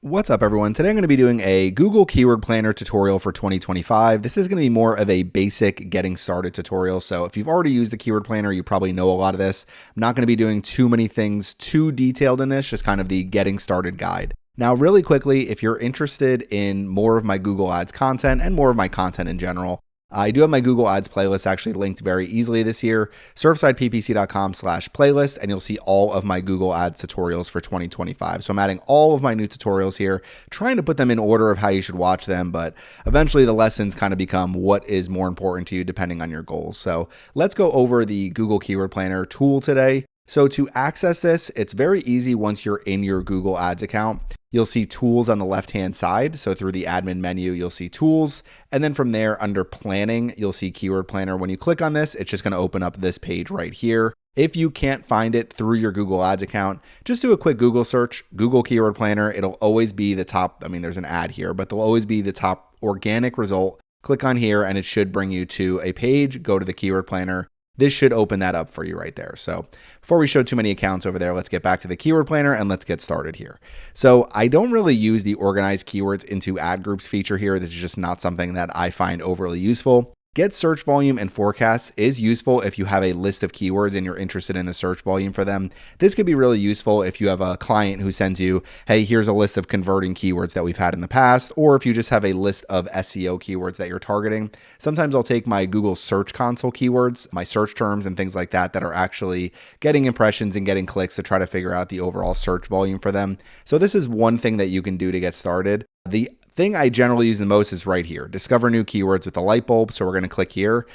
What's up, everyone? Today I'm going to be doing a Google Keyword Planner tutorial for 2025. This is going to be more of a basic getting started tutorial. So if you've already used the Keyword Planner, you probably know a lot of this. I'm not going to be doing too many things too detailed in this, just kind of the getting started guide. Now, really quickly, if you're interested in more of my Google Ads content and more of my content in general, I do have my Google Ads playlist actually linked very easily this year, surfsideppc.com/playlist, and you'll see all of my Google Ads tutorials for 2025. So I'm adding all of my new tutorials here, trying to put them in order of how you should watch them, but eventually the lessons kind of become what is more important to you depending on your goals. So let's go over the Google Keyword Planner tool today. So to access this, it's very easy once you're in your Google Ads account. You'll see tools on the left-hand side. So through the admin menu, you'll see tools. And then from there, under planning, you'll see Keyword Planner. When you click on this, it's just going to open up this page right here. If you can't find it through your Google Ads account, just do a quick Google search, Google Keyword Planner. It'll always be the top. I mean, there's an ad here, but there'll always be the top organic result. Click on here and it should bring you to a page. Go to the Keyword Planner. This should open that up for you right there. So before we show too many accounts over there, let's get back to the Keyword Planner and let's get started here. So I don't really use the organize keywords into ad groups feature here. This is just not something that I find overly useful. Get search volume and forecasts is useful if you have a list of keywords and you're interested in the search volume for them. This could be really useful if you have a client who sends you, hey, here's a list of converting keywords that we've had in the past, or if you just have a list of SEO keywords that you're targeting. Sometimes I'll take my Google Search Console keywords, my search terms and things like that are actually getting impressions and getting clicks to try to figure out the overall search volume for them. So this is one thing that you can do to get started. The thing I generally use the most is right here, discover new keywords with the light bulb. So we're going to click here.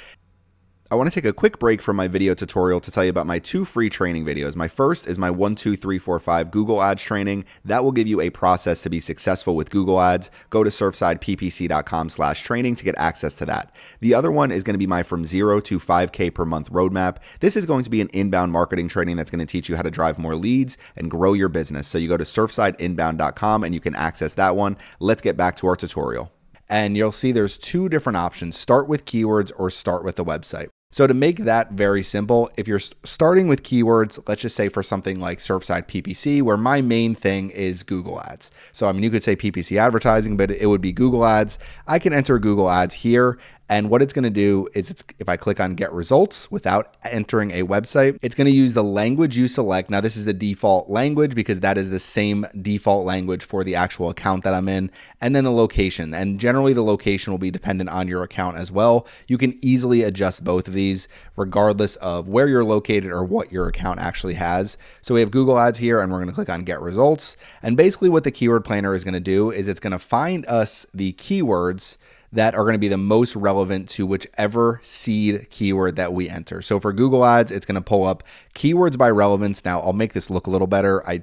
I want to take a quick break from my video tutorial to tell you about my two free training videos. My first is my 1, 2, 3, 4, 5 Google Ads training. That will give you a process to be successful with Google Ads. Go to surfsideppc.com/training to get access to that. The other one is going to be my from 0 to 5K per month roadmap. This is going to be an inbound marketing training that's going to teach you how to drive more leads and grow your business. So you go to surfsideinbound.com and you can access that one. Let's get back to our tutorial. And you'll see there's two different options, start with keywords or start with the website. So to make that very simple, if you're starting with keywords, let's just say for something like Surfside PPC, where my main thing is Google Ads. So I mean, you could say PPC advertising, but it would be Google Ads. I can enter Google Ads here. And what it's going to do is if I click on get results without entering a website, it's going to use the language you select. Now, this is the default language because that is the same default language for the actual account that I'm in, and then the location. And generally the location will be dependent on your account as well. You can easily adjust both of these regardless of where you're located or what your account actually has. So we have Google Ads here and we're going to click on get results. And basically what the Keyword Planner is going to do is it's going to find us the keywords that are going to be the most relevant to whichever seed keyword that we enter. So for Google Ads, it's going to pull up keywords by relevance. Now I'll make this look a little better. I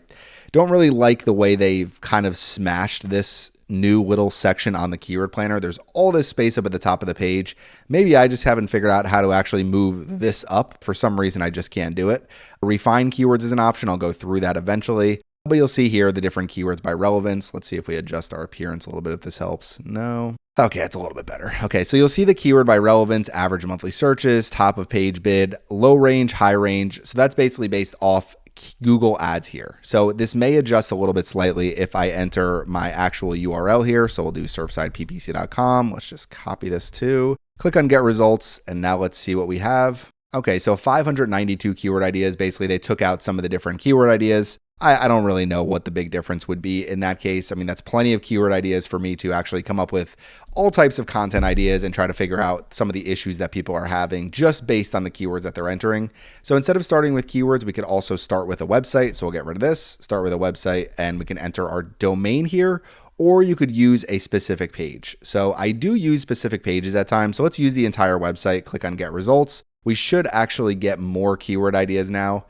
don't really like the way they've kind of smashed this new little section on the Keyword Planner. There's all this space up at the top of the page. Maybe I just haven't figured out how to actually move this up. For some reason, I just can't do it. Refine keywords is an option. I'll go through that eventually. But you'll see here the different keywords by relevance. Let's see if we adjust our appearance a little bit if this helps. No. Okay, it's a little bit better. Okay, so you'll see the keyword by relevance, average monthly searches, top of page bid, low range, high range. So that's basically based off Google Ads here. So this may adjust a little bit slightly if I enter my actual URL here. So we'll do surfsideppc.com. Let's just copy this too. Click on get results. And now let's see what we have. Okay, so 592 keyword ideas. Basically, they took out some of the different keyword ideas. I don't really know what the big difference would be in that case. I mean, that's plenty of keyword ideas for me to actually come up with all types of content ideas and try to figure out some of the issues that people are having just based on the keywords that they're entering. So instead of starting with keywords, we could also start with a website. So we'll get rid of this, start with a website, and we can enter our domain here, or you could use a specific page. So I do use specific pages at times. So let's use the entire website, click on get results. We should actually get more keyword ideas now.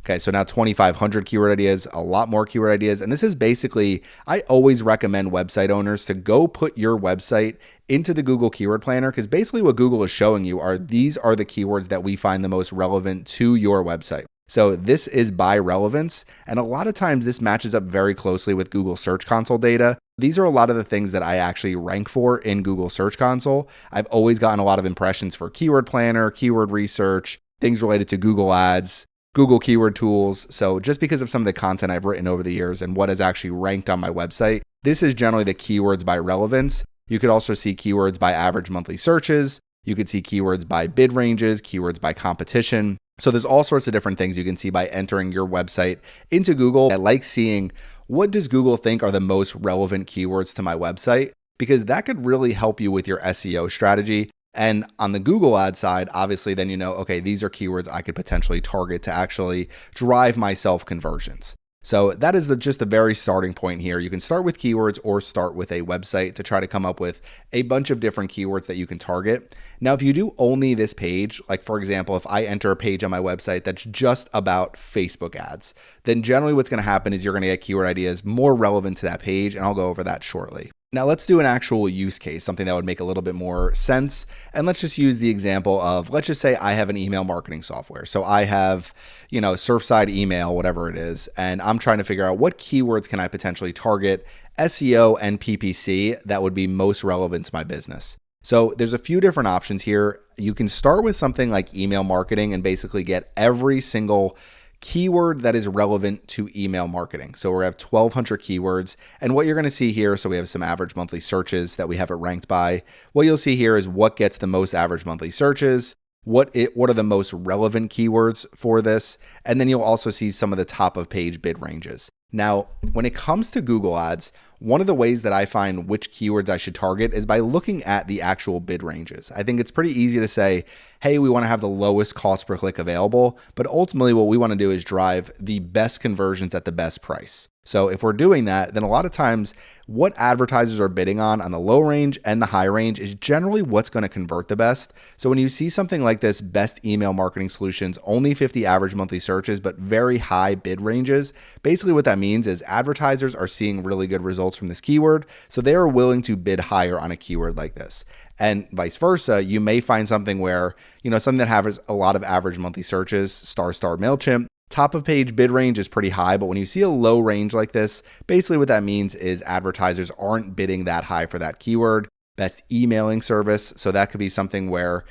Okay, so now 2,500 keyword ideas, a lot more keyword ideas. And this is basically, I always recommend website owners to go put your website into the Google Keyword Planner, because basically what Google is showing you are these are the keywords that we find the most relevant to your website. So this is by relevance. And a lot of times this matches up very closely with Google Search Console data. These are a lot of the things that I actually rank for in Google Search Console. I've always gotten a lot of impressions for Keyword Planner, keyword research, things related to Google Ads, Google keyword tools. So just because of some of the content I've written over the years and what is actually ranked on my website, This is generally the keywords by relevance. You could also see keywords by average monthly searches. You could see keywords by bid ranges, keywords by competition. So there's all sorts of different things you can see by entering your website into Google. I like seeing what does Google think are the most relevant keywords to my website, because that could really help you with your SEO strategy. And on the Google ad side, obviously, then you know, okay, these are keywords I could potentially target to actually drive myself conversions. So that is just the very starting point here. You can start with keywords or start with a website to try to come up with a bunch of different keywords that you can target. Now, if you do only this page, like for example, if I enter a page on my website that's just about Facebook ads, then generally what's going to happen is you're going to get keyword ideas more relevant to that page, and I'll go over that shortly. Now let's do an actual use case, something that would make a little bit more sense. And let's just use the example of, let's just say I have an email marketing software. So I have, Surfside email, whatever it is, and I'm trying to figure out what keywords can I potentially target, SEO and PPC, that would be most relevant to my business. So there's a few different options here. You can start with something like email marketing and basically get every single keyword that is relevant to email marketing. So we have 1,200 keywords. And what you're going to see here, so we have some average monthly searches that we have it ranked by. What you'll see here is what gets the most average monthly searches, what are the most relevant keywords for this, and then you'll also see some of the top of page bid ranges. Now, when it comes to Google Ads, one of the ways that I find which keywords I should target is by looking at the actual bid ranges. I think it's pretty easy to say, hey, we want to have the lowest cost per click available, but ultimately what we want to do is drive the best conversions at the best price. So if we're doing that, then a lot of times what advertisers are bidding on the low range and the high range is generally what's going to convert the best. So when you see something like this, best email marketing solutions, only 50 average monthly searches, but very high bid ranges, basically what that means is advertisers are seeing really good results from this keyword, so they are willing to bid higher on a keyword like this. And vice versa, you may find something where, something that has a lot of average monthly searches, MailChimp, top of page bid range is pretty high, but when you see a low range like this, basically what that means is advertisers aren't bidding that high for that keyword. Best emailing service, so that could be something where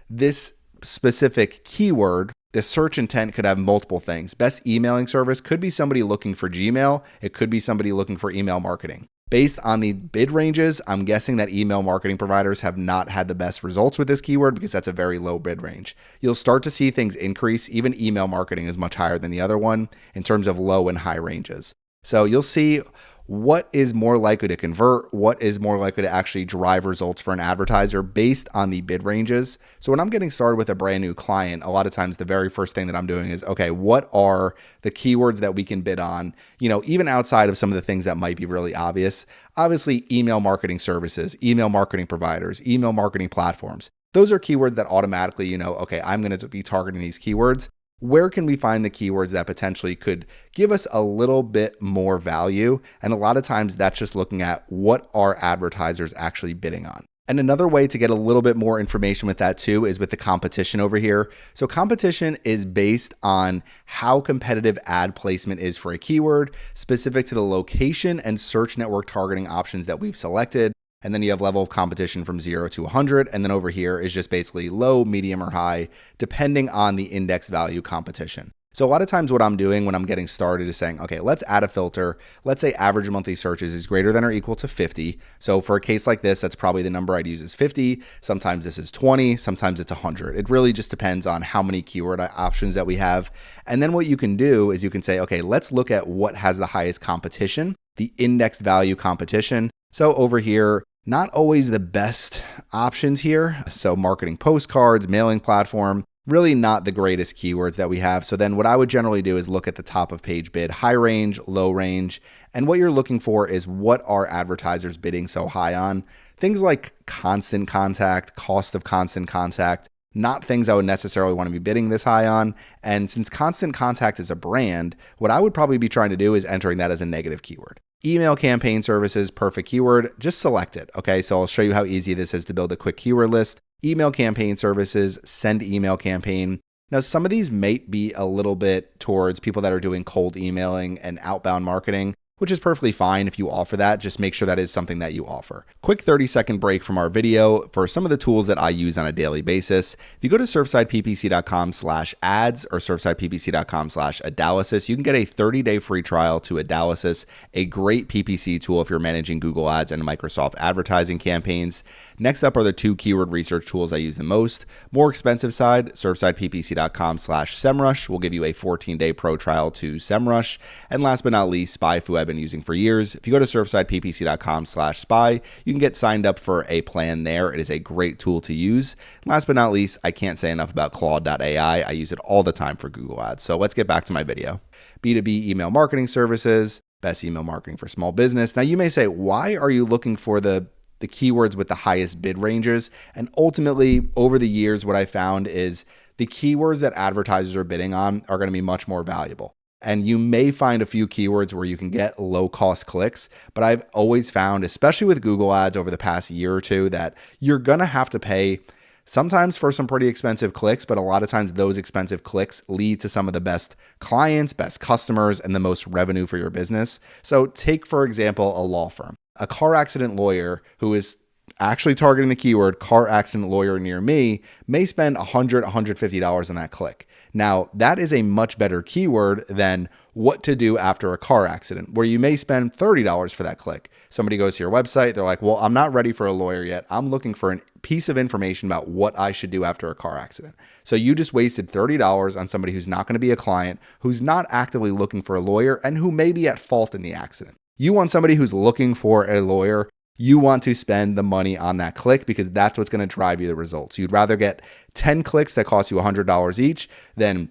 this specific keyword, the search intent could have multiple things. Best emailing service could be somebody looking for Gmail. It could be somebody looking for email marketing. Based on the bid ranges, I'm guessing that email marketing providers have not had the best results with this keyword because that's a very low bid range. You'll start to see things increase. Even email marketing is much higher than the other one in terms of low and high ranges. So you'll see what is more likely to convert, what is more likely to actually drive results for an advertiser based on the bid ranges. So when I'm getting started with a brand new client, a lot of times the very first thing that I'm doing is, okay, what are the keywords that we can bid on, even outside of some of the things that might be really obvious. Obviously, email marketing services, email marketing providers, email marketing platforms. Those are keywords that automatically, okay, I'm going to be targeting these keywords. Where can we find the keywords that potentially could give us a little bit more value? And a lot of times that's just looking at what are advertisers actually bidding on. And another way to get a little bit more information with that too is with the competition over here. So competition is based on how competitive ad placement is for a keyword, specific to the location and search network targeting options that we've selected. And then you have level of competition from 0 to 100. And then over here is just basically low, medium, or high, depending on the index value competition. So a lot of times what I'm doing when I'm getting started is saying, okay, let's add a filter. Let's say average monthly searches is greater than or equal to 50. So for a case like this, that's probably the number I'd use is 50. Sometimes this is 20, sometimes it's 100. It really just depends on how many keyword options that we have. And then what you can do is you can say, okay, let's look at what has the highest competition, the indexed value competition. So over here, not always the best options here. So marketing postcards, mailing platform, really not the greatest keywords that we have. So then what I would generally do is look at the top of page bid, high range, low range. And what you're looking for is what are advertisers bidding so high on? Things like constant contact, cost of constant contact, not things I would necessarily want to be bidding this high on. And since constant contact is a brand, what I would probably be trying to do is entering that as a negative keyword. Email campaign services, perfect keyword, just select it. Okay, so I'll show you how easy this is to build a quick keyword list. Email campaign services, send email campaign. Now, some of these may be a little bit towards people that are doing cold emailing and outbound marketing, which is perfectly fine if you offer that. Just make sure that is something that you offer. Quick 30-second break from our video for some of the tools that I use on a daily basis. If you go to surfsideppc.com/ads or surfsideppc.com/Adalysis, you can get a 30-day free trial to Adalysis, a great PPC tool if you're managing Google Ads and Microsoft advertising campaigns. Next up are the 2 keyword research tools I use the most. More expensive side, surfsideppc.com/SEMrush will give you a 14-day pro trial to SEMrush. And last but not least, SpyFu I've been using for years. If you go to surfsideppc.com/spy, you can get signed up for a plan there. It is a great tool to use. Last but not least, I can't say enough about Claude.ai. I use it all the time for Google Ads. So let's get back to my video. B2B email marketing services, best email marketing for small business. Now you may say, why are you looking for the keywords with the highest bid ranges? And ultimately, over the years, what I found is the keywords that advertisers are bidding on are going to be much more valuable. And you may find a few keywords where you can get low cost clicks, but I've always found, especially with Google Ads over the past year or two, that you're going to have to pay sometimes for some pretty expensive clicks, but a lot of times those expensive clicks lead to some of the best clients, best customers, and the most revenue for your business. So take, for example, a law firm. A car accident lawyer who is actually targeting the keyword car accident lawyer near me may spend $100, $150 on that click. Now, that is a much better keyword than what to do after a car accident, where you may spend $30 for that click. Somebody goes to your website, they're like, well, I'm not ready for a lawyer yet. I'm looking for a piece of information about what I should do after a car accident. So you just wasted $30 on somebody who's not going to be a client, who's not actively looking for a lawyer, and who may be at fault in the accident. You want somebody who's looking for a lawyer. You want to spend the money on that click because that's what's going to drive you the results. You'd rather get 10 clicks that cost you $100 each than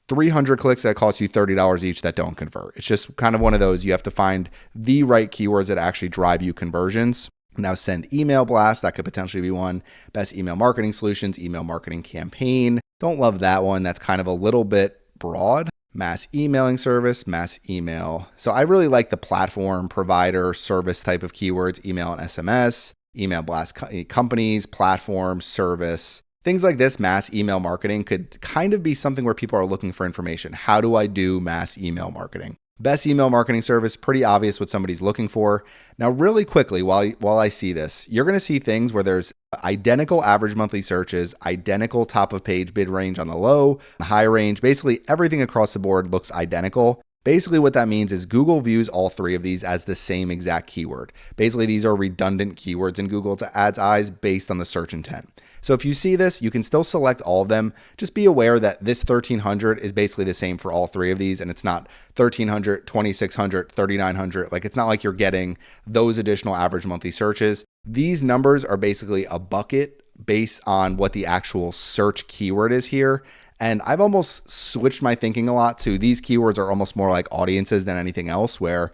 300 clicks that cost you $30 each that don't convert. It's just kind of one of those. You have to find the right keywords that actually drive you conversions. Now, send email blast. That could potentially be one. Best email marketing solutions, email marketing campaign. Don't love that one. That's kind of a little bit broad. Mass emailing service, mass email. So I really like the platform, provider, service type of keywords, email and SMS, email blast companies, platform, service. Things like this, mass email marketing, could kind of be something where people are looking for information. How do I do mass email marketing? Best email marketing service, pretty obvious what somebody's looking for. Now, really quickly, while I see this, you're going to see things where there's identical average monthly searches, identical top of page bid range on the low, high range, basically everything across the board looks identical. Basically what that means is Google views all 3 of these as the same exact keyword. Basically, these are redundant keywords in Google Ads eyes based on the search intent. So if you see this, you can still select all of them. Just be aware that this 1300 is basically the same for all 3 of these, and it's not 1300, 2600, 3900. Like, it's not like you're getting those additional average monthly searches. These numbers are basically a bucket based on what the actual search keyword is here. And I've almost switched my thinking a lot to these keywords are almost more like audiences than anything else, where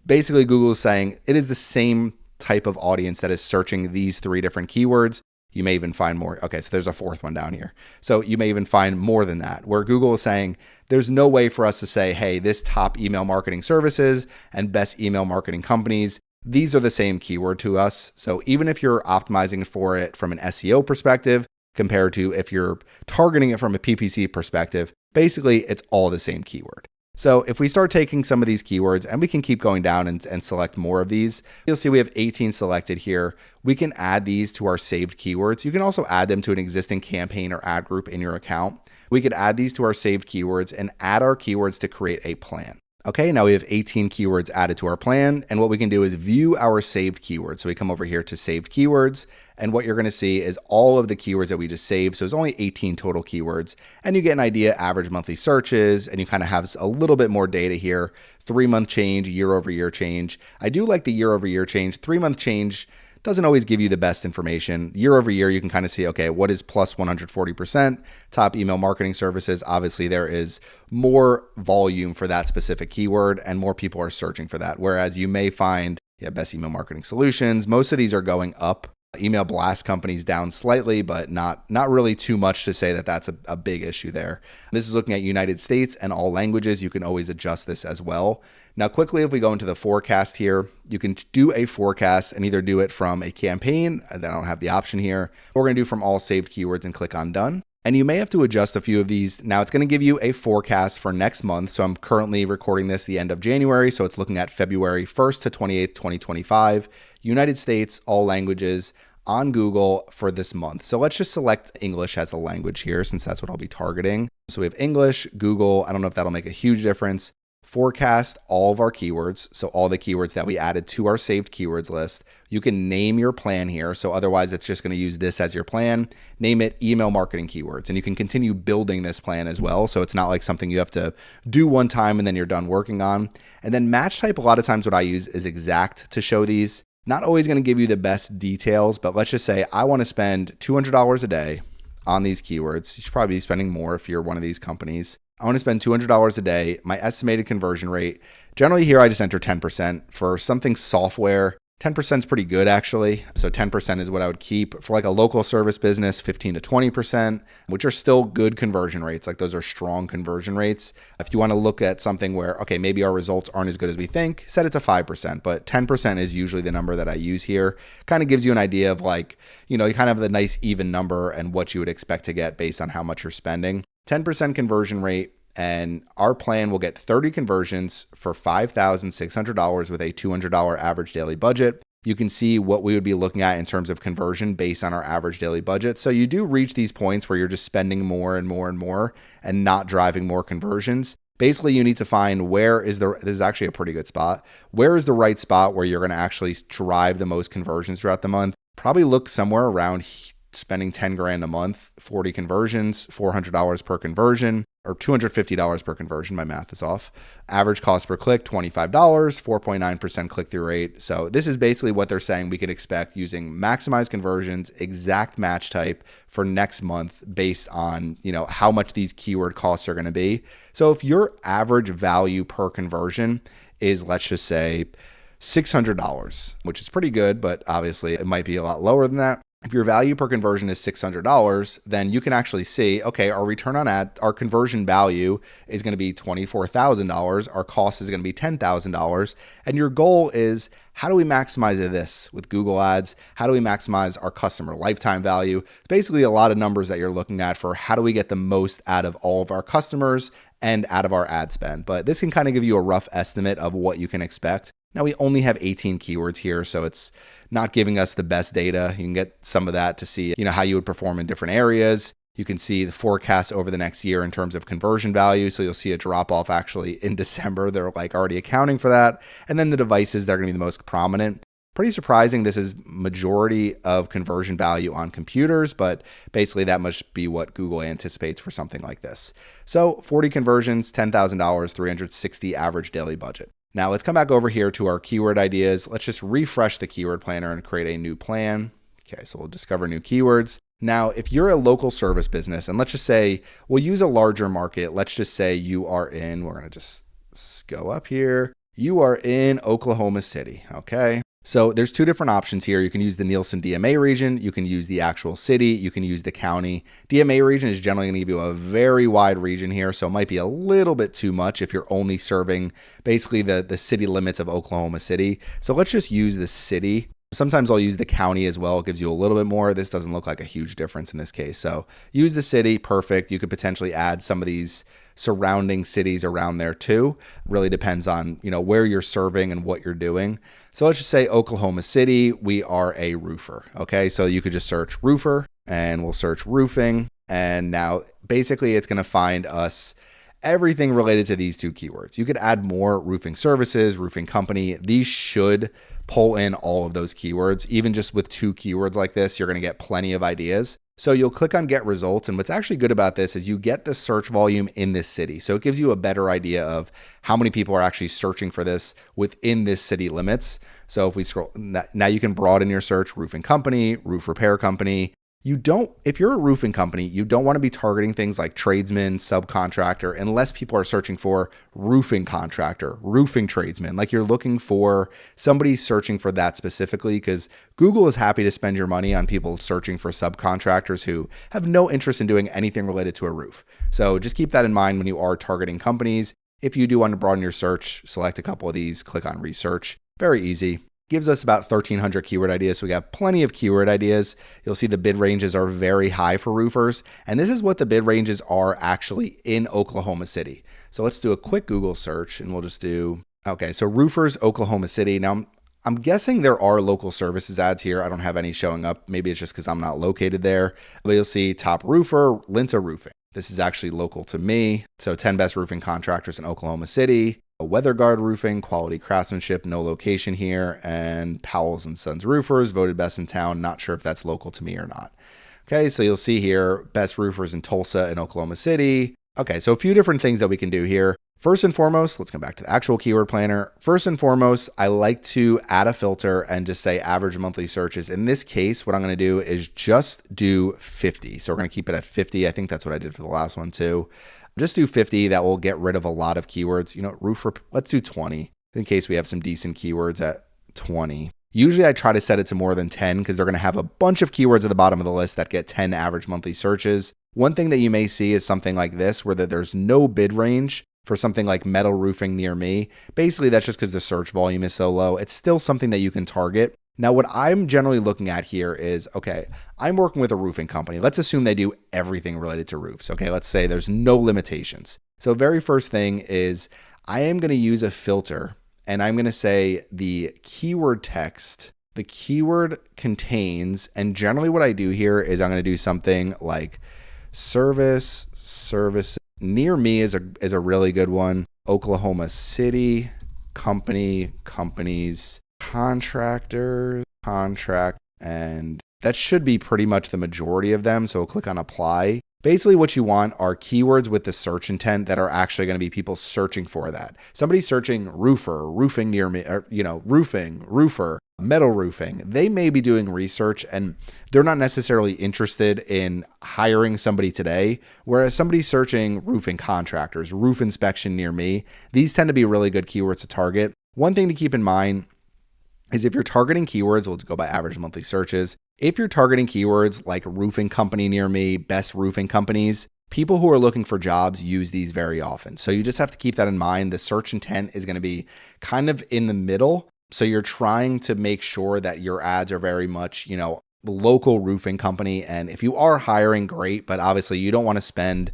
basically Google is saying it is the same type of audience that is searching these 3 different keywords. You may even find more. Okay, so there's a 4th one down here. So you may even find more than that, where Google is saying there's no way for us to say, hey, this top email marketing services and best email marketing companies, these are the same keyword to us. So even if you're optimizing for it from an SEO perspective, compared to if you're targeting it from a PPC perspective, basically it's all the same keyword. So if we start taking some of these keywords, and we can keep going down and select more of these, you'll see we have 18 selected here. We can add these to our saved keywords. You can also add them to an existing campaign or ad group in your account. We could add these to our saved keywords and add our keywords to create a plan. Okay, now we have 18 keywords added to our plan, and what we can do is view our saved keywords. So we come over here to saved keywords, and what you're going to see is all of the keywords that we just saved. So it's only 18 total keywords, and you get an idea average monthly searches, and you kind of have a little bit more data here. 3-month change, year-over-year change. I do like the year-over-year change. 3-month change doesn't always give you the best information. Year over year, you can kind of see, okay, what is plus 140%? Top email marketing services, obviously there is more volume for that specific keyword and more people are searching for that. Whereas you may find, best email marketing solutions, most of these are going up. Email blast companies down slightly, but not really too much to say that that's a big issue there. This is looking at United States and all languages. You can always adjust this as well. Now, quickly, if we go into the forecast here, you can do a forecast and either do it from a campaign, and then I don't have the option here. We're going to do from all saved keywords and click on done. And you may have to adjust a few of these. Now it's going to give you a forecast for next month. So I'm currently recording this the end of January. So it's looking at February 1st to 28th, 2025, United States, all languages on Google for this month. So let's just select English as a language here since that's what I'll be targeting. So we have English, Google. I don't know if that'll make a huge difference. Forecast all of our keywords. So all the keywords that we added to our saved keywords list. You can name your plan here. So otherwise it's just going to use this as your plan. Name it email marketing keywords. And you can continue building this plan as well. So it's not like something you have to do one time and then you're done working on. And then match type, a lot of times what I use is exact to show these. Not always going to give you the best details, but let's just say I want to spend $200 a day on these keywords. You should probably be spending more if you're one of these companies. I want to spend $200 a day. My estimated conversion rate, generally here I just enter 10%. For something software, 10% is pretty good actually. So 10% is what I would keep. For like a local service business, 15 to 20%, which are still good conversion rates. Like those are strong conversion rates. If you want to look at something where, okay, maybe our results aren't as good as we think, set it to 5%, but 10% is usually the number that I use here. Kind of gives you an idea of like, you kind of have the nice even number and what you would expect to get based on how much you're spending. 10% conversion rate. And our plan will get 30 conversions for $5,600 with a $200 average daily budget. You can see what we would be looking at in terms of conversion based on our average daily budget. So you do reach these points where you're just spending more and more and more and not driving more conversions. Basically, you need to find this is actually a pretty good spot. Where is the right spot where you're going to actually drive the most conversions throughout the month? Probably look somewhere around spending 10 grand a month, 40 conversions, $400 per conversion, or $250 per conversion. My math is off. Average cost per click, $25, 4.9% click-through rate. So this is basically what they're saying we can expect using maximized conversions, exact match type for next month based on, how much these keyword costs are going to be. So if your average value per conversion is, let's just say, $600, which is pretty good, but obviously it might be a lot lower than that. If your value per conversion is $600, then you can actually see, okay, our conversion value is going to be $24,000. Our cost is going to be $10,000. And your goal is, how do we maximize this with Google Ads? How do we maximize our customer lifetime value? It's basically a lot of numbers that you're looking at for how do we get the most out of all of our customers and out of our ad spend. But this can kind of give you a rough estimate of what you can expect. Now we only have 18 keywords here, so it's not giving us the best data. You can get some of that to see, how you would perform in different areas. You can see the forecast over the next year in terms of conversion value. So you'll see a drop off actually in December. They're like already accounting for that. And then the devices that are going to be the most prominent. Pretty surprising. This is majority of conversion value on computers, but basically that must be what Google anticipates for something like this. So 40 conversions, $10,000, 360 average daily budget. Now let's come back over here to our keyword ideas. Let's just refresh the keyword planner and create a new plan. Okay, so we'll discover new keywords. Now, if you're a local service business, and let's just say we'll use a larger market. Let's just say you are we're going to just go up here. You are in Oklahoma City, okay? So there's two different options here. You can use the Nielsen DMA region. You can use the actual city. You can use the county. DMA region is generally going to give you a very wide region here. So it might be a little bit too much if you're only serving basically the city limits of Oklahoma City. So let's just use the city. Sometimes I'll use the county as well. It gives you a little bit more. This doesn't look like a huge difference in this case. So use the city, perfect. You could potentially add some of these surrounding cities around there too. Really depends on, where you're serving and what you're doing. So let's just say Oklahoma City, we are a roofer. Okay. So you could just search roofer and we'll search roofing. And now basically it's going to find us everything related to these two keywords. You could add more roofing services, roofing company. These should pull in all of those keywords. Even just with two keywords like this, you're going to get plenty of ideas. So you'll click on get results. And what's actually good about this is you get the search volume in this city. So it gives you a better idea of how many people are actually searching for this within this city limits. So if we scroll, now you can broaden your search: roofing company, roof repair company. If you're a roofing company, you don't want to be targeting things like tradesman, subcontractor, unless people are searching for roofing contractor, roofing tradesman. Like you're looking for somebody searching for that specifically, because Google is happy to spend your money on people searching for subcontractors who have no interest in doing anything related to a roof. So just keep that in mind when you are targeting companies. If you do want to broaden your search, select a couple of these, click on research. Very easy. Gives us about 1,300 keyword ideas. So we got plenty of keyword ideas. You'll see the bid ranges are very high for roofers. And this is what the bid ranges are actually in Oklahoma City. So let's do a quick Google search and we'll just do, okay, so roofers, Oklahoma City. Now I'm guessing there are local services ads here. I don't have any showing up. Maybe it's just because I'm not located there. But you'll see top roofer, Linta Roofing. This is actually local to me. So 10 best roofing contractors in Oklahoma City. WeatherGuard Roofing, quality craftsmanship, no location here, and Powell's and Sons Roofers, voted best in town. Not sure if that's local to me or not. Okay, so you'll see here, best roofers in Tulsa and Oklahoma City. Okay, so a few different things that we can do here. First and foremost, let's come back to the actual keyword planner. First and foremost, I like to add a filter and just say average monthly searches. In this case, what I'm going to do is just do 50. So we're going to keep it at 50. I think that's what I did for the last one too. Just do 50. That will get rid of a lot of keywords. Roofer, let's do 20 in case we have some decent keywords at 20. Usually I try to set it to more than 10 because they're going to have a bunch of keywords at the bottom of the list that get 10 average monthly searches. One thing that you may see is something like this where there's no bid range for something like metal roofing near me. Basically, that's just because the search volume is so low. It's still something that you can target. Now, what I'm generally looking at here is, okay, I'm working with a roofing company. Let's assume they do everything related to roofs. Okay, let's say there's no limitations. So very first thing is I am going to use a filter and I'm going to say the keyword text, the keyword contains, and generally what I do here is I'm going to do something like service, near me is a really good one. Oklahoma City, companies, contractors, contract, and that should be pretty much the majority of them. So we'll click on apply. Basically what you want are keywords with the search intent that are actually going to be people searching for that. Somebody searching roofer, roofing near me, or, roofing, roofer, metal roofing. They may be doing research and they're not necessarily interested in hiring somebody today. Whereas somebody searching roofing contractors, roof inspection near me, these tend to be really good keywords to target. One thing to keep in mind is if you're targeting keywords, we'll go by average monthly searches. If you're targeting keywords like roofing company near me, best roofing companies, people who are looking for jobs use these very often. So you just have to keep that in mind. The search intent is going to be kind of in the middle. So you're trying to make sure that your ads are very much, local roofing company. And if you are hiring, great, but obviously you don't want to spend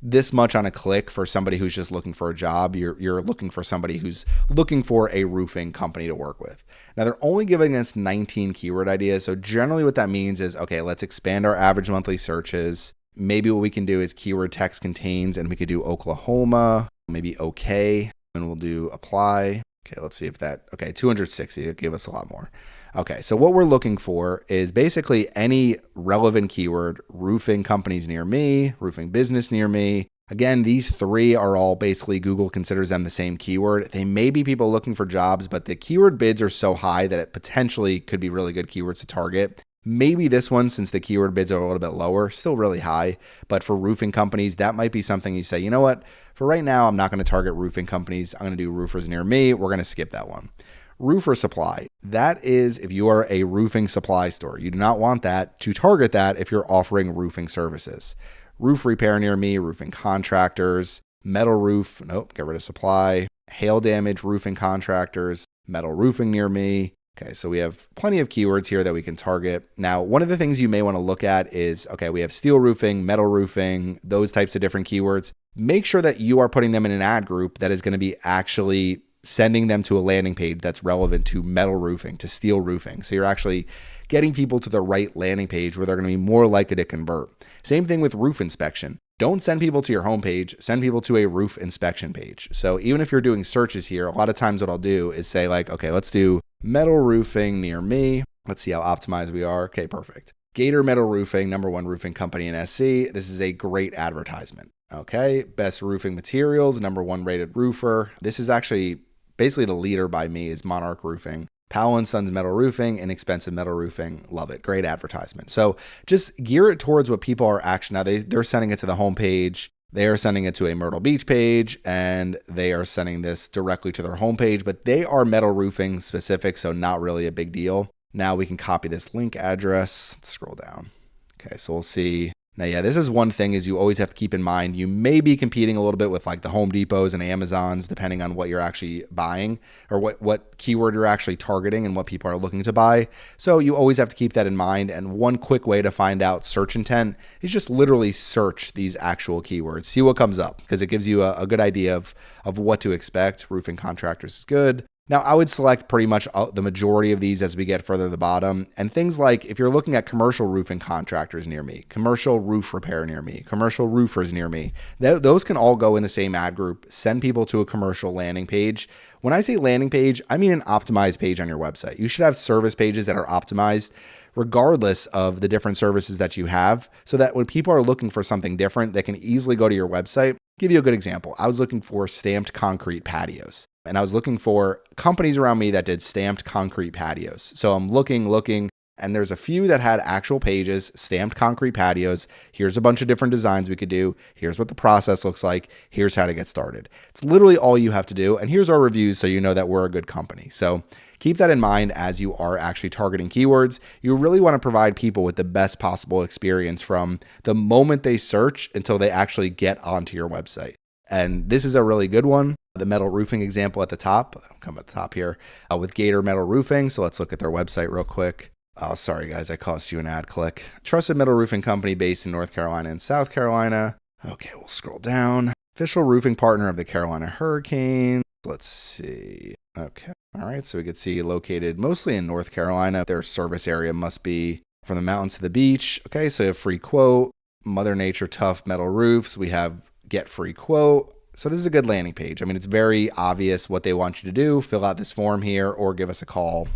this much on a click for somebody who's just looking for a job. You're looking for somebody who's looking for a roofing company to work with. Now they're only giving us 19 keyword ideas. So generally what that means is, okay, let's expand our average monthly searches. Maybe what we can do is keyword text contains, and we could do Oklahoma, maybe okay, and we'll do apply. Okay, let's see if okay, 260, it gave us a lot more. Okay, so what we're looking for is basically any relevant keyword, roofing companies near me, roofing business near me. Again, these three are all basically Google considers them the same keyword. They may be people looking for jobs, but the keyword bids are so high that it potentially could be really good keywords to target. Maybe this one, since the keyword bids are a little bit lower, still really high. But for roofing companies, that might be something you say, you know what, for right now, I'm not going to target roofing companies. I'm going to do roofers near me. We're going to skip that one. Roofer supply. That is if you are a roofing supply store. You do not want that to target that if you're offering roofing services. Roof repair near me, roofing contractors, metal roof, nope, get rid of supply. Hail damage, roofing contractors, metal roofing near me. Okay, so we have plenty of keywords here that we can target. Now, one of the things you may want to look at is, okay, we have steel roofing, metal roofing, those types of different keywords. Make sure that you are putting them in an ad group that is going to be actually sending them to a landing page that's relevant to metal roofing, to steel roofing. So you're actually getting people to the right landing page where they're going to be more likely to convert. Same thing with roof inspection. Don't send people to your homepage, send people to a roof inspection page. So even if you're doing searches here, a lot of times what I'll do is say like, okay, let's do metal roofing near me. Let's see how optimized we are. Okay, perfect. Gator Metal Roofing, #1 roofing company in SC. This is a great advertisement. Okay, best roofing materials, #1 rated roofer. This is actually basically the leader by me is Monarch Roofing. Powell and Sons Metal Roofing, inexpensive metal roofing. Love it. Great advertisement. So just gear it towards what people are actually, now they're sending it to the homepage. They are sending it to a Myrtle Beach page, and they are sending this directly to their homepage, but they are metal roofing specific, so not really a big deal. Now we can copy this link address. Let's scroll down. Okay, so we'll see Now, yeah, this is one thing is you always have to keep in mind. You may be competing a little bit with like the Home Depots and Amazons, depending on what you're actually buying or what keyword you're actually targeting and what people are looking to buy. So you always have to keep that in mind. And one quick way to find out search intent is just literally search these actual keywords, see what comes up, because it gives you a good idea of what to expect. Roofing contractors is good. Now, I would select pretty much the majority of these as we get further to the bottom. And things like if you're looking at commercial roofing contractors near me, commercial roof repair near me, commercial roofers near me, those can all go in the same ad group, send people to a commercial landing page. When I say landing page, I mean an optimized page on your website. You should have service pages that are optimized regardless of the different services that you have, so that when people are looking for something different, they can easily go to your website. Give you a good example. I was looking for stamped concrete patios, and I was looking for companies around me that did stamped concrete patios. So I'm looking, and there's a few that had actual pages, stamped concrete patios. Here's a bunch of different designs we could do. Here's what the process looks like. Here's how to get started. It's literally all you have to do. And here's our reviews so you know that we're a good company. So keep that in mind as you are actually targeting keywords. You really want to provide people with the best possible experience from the moment they search until they actually get onto your website. And this is a really good one. The metal roofing example at the top, I'll come at the top here with Gator Metal Roofing. So let's look at their website real quick. Oh, sorry guys, I cost you an ad click. Trusted metal roofing company based in North Carolina and South Carolina. Okay, we'll scroll down. Official roofing partner of the Carolina Hurricanes. Let's see. Okay. All right. So we could see located mostly in North Carolina. Their service area must be from the mountains to the beach. Okay. So we have free quote, Mother Nature tough metal roofs. We have get free quote. So this is a good landing page. I mean, it's very obvious what they want you to do. Fill out this form here or give us a call.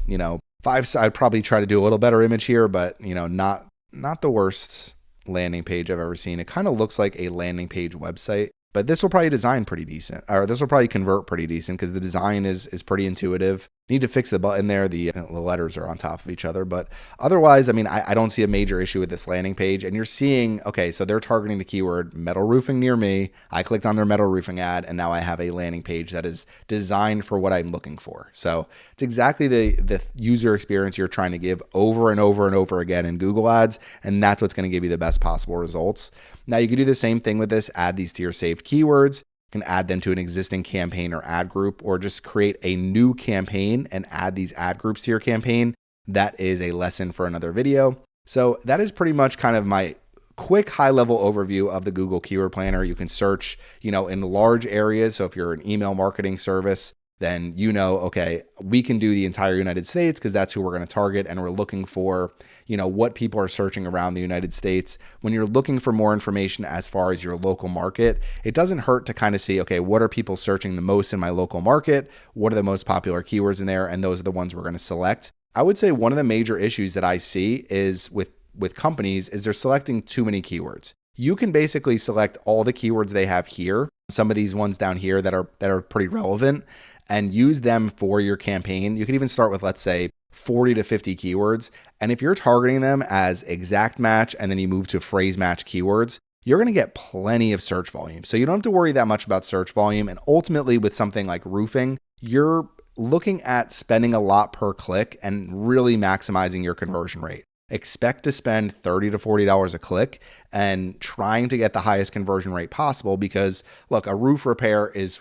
I'd probably try to do a little better image here, but not the worst landing page I've ever seen. It kind of looks like a landing page website, but this will probably design pretty decent, or this will probably convert pretty decent because the design is pretty intuitive. Need to fix the button there. The letters are on top of each other, but otherwise, I mean, I don't see a major issue with this landing page. And you're seeing, okay, so they're targeting the keyword metal roofing near me. I clicked on their metal roofing ad, and now I have a landing page that is designed for what I'm looking for. So it's exactly the user experience you're trying to give over and over and over again in Google Ads, and that's what's going to give you the best possible results. Now you can do the same thing with this. Add these to your saved keywords. Can add them to an existing campaign or ad group, or just create a new campaign and add these ad groups to your campaign. That is a lesson for another video. So that is pretty much kind of my quick high-level overview of the Google Keyword Planner. You can search, in large areas. So if you're an email marketing service, then okay, we can do the entire United States because that's who we're going to target, and we're looking for what people are searching around the United States. When you're looking for more information as far as your local market, it doesn't hurt to kind of see, okay, what are people searching the most in my local market? What are the most popular keywords in there? And those are the ones we're going to select. I would say one of the major issues that I see is with companies is they're selecting too many keywords. You can basically select all the keywords they have here, some of these ones down here that are pretty relevant, and use them for your campaign. You can even start with, let's say, 40 to 50 keywords. And if you're targeting them as exact match and then you move to phrase match keywords, you're going to get plenty of search volume. So you don't have to worry that much about search volume. And ultimately with something like roofing, you're looking at spending a lot per click and really maximizing your conversion rate. Expect to spend $30 to $40 a click and trying to get the highest conversion rate possible, because look, a roof repair is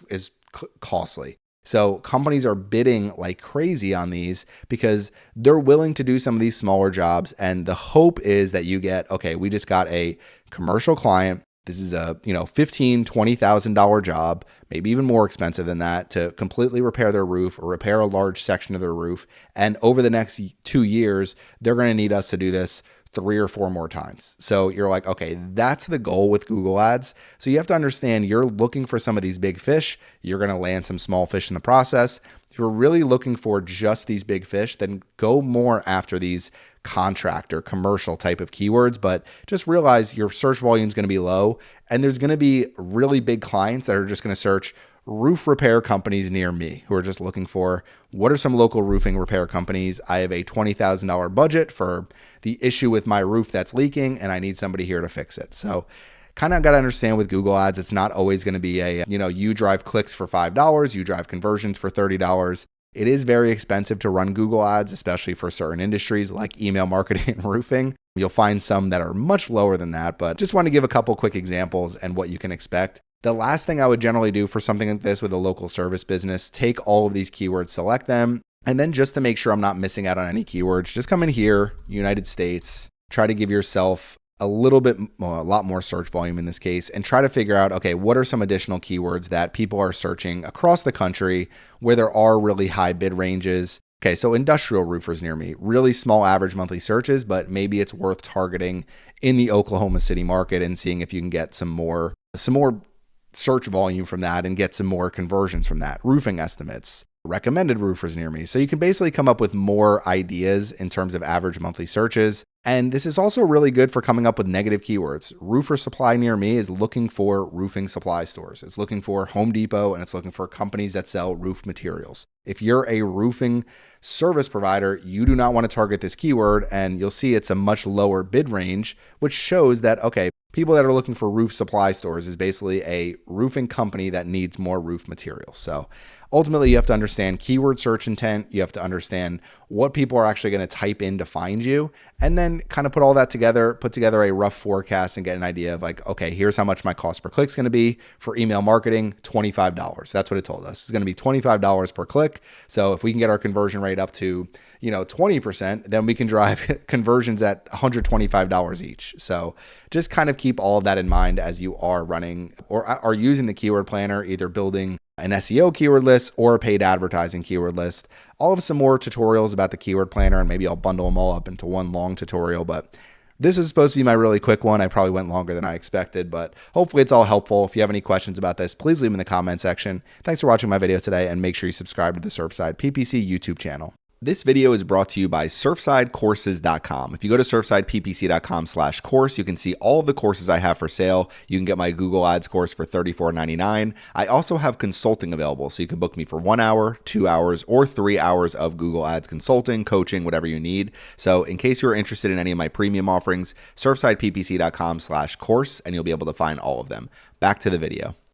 costly. So companies are bidding like crazy on these because they're willing to do some of these smaller jobs. And the hope is that you get, okay, we just got a commercial client. This is a $15,000, $20,000 job, maybe even more expensive than that, to completely repair their roof or repair a large section of their roof. And over the next 2 years, they're going to need us to do this 3 or 4 more times. So you're like, okay, that's the goal with Google Ads. So you have to understand you're looking for some of these big fish. You're going to land some small fish in the process. If you're really looking for just these big fish, then go more after these contract or commercial type of keywords. But just realize your search volume is going to be low, and there's going to be really big clients that are just going to search roof repair companies near me, who are just looking for what are some local roofing repair companies. I have a $20,000 budget for the issue with my roof that's leaking, and I need somebody here to fix it. So kind of got to understand with Google Ads, it's not always going to be a, you drive clicks for $5, you drive conversions for $30. It is very expensive to run Google ads, especially for certain industries like email marketing and roofing. You'll find some that are much lower than that, but just want to give a couple quick examples and what you can expect. The last thing I would generally do for something like this with a local service business, take all of these keywords, select them, and then just to make sure I'm not missing out on any keywords, just come in here, United States, try to give yourself a lot more search volume in this case, and try to figure out, okay, what are some additional keywords that people are searching across the country where there are really high bid ranges. Okay, so industrial roofers near me, really small average monthly searches, but maybe it's worth targeting in the Oklahoma City market and seeing if you can get some more search volume from that and get some more conversions from that. Roofing estimates, recommended roofers near me. So you can basically come up with more ideas in terms of average monthly searches. And this is also really good for coming up with negative keywords. Roofer supply near me is looking for roofing supply stores. It's looking for Home Depot, and it's looking for companies that sell roof materials. If you're a roofing service provider, you do not want to target this keyword, and you'll see it's a much lower bid range, which shows that, okay, people that are looking for roof supply stores is basically a roofing company that needs more roof materials. So ultimately, you have to understand keyword search intent. You have to understand what people are actually going to type in to find you, and then kind of put all that together, put together a rough forecast and get an idea of like, okay, here's how much my cost per click is going to be for email marketing, $25. That's what it told us. It's going to be $25 per click. So if we can get our conversion rate up to, 20%, then we can drive conversions at $125 each. So just kind of keep all of that in mind as you are running or are using the keyword planner, either building an SEO keyword list or a paid advertising keyword list. I'll have some more tutorials about the keyword planner, and maybe I'll bundle them all up into one long tutorial, but this is supposed to be my really quick one. I probably went longer than I expected, but hopefully it's all helpful. If you have any questions about this, please leave them in the comment section. Thanks for watching my video today, and make sure you subscribe to the Surfside PPC YouTube channel. This video is brought to you by surfsidecourses.com. If you go to surfsideppc.com/course, you can see all of the courses I have for sale. You can get my Google Ads course for $34.99. I also have consulting available, so you can book me for 1 hour, 2 hours, or 3 hours of Google Ads consulting, coaching, whatever you need. So in case you're interested in any of my premium offerings, surfsideppc.com/course, and you'll be able to find all of them. Back to the video.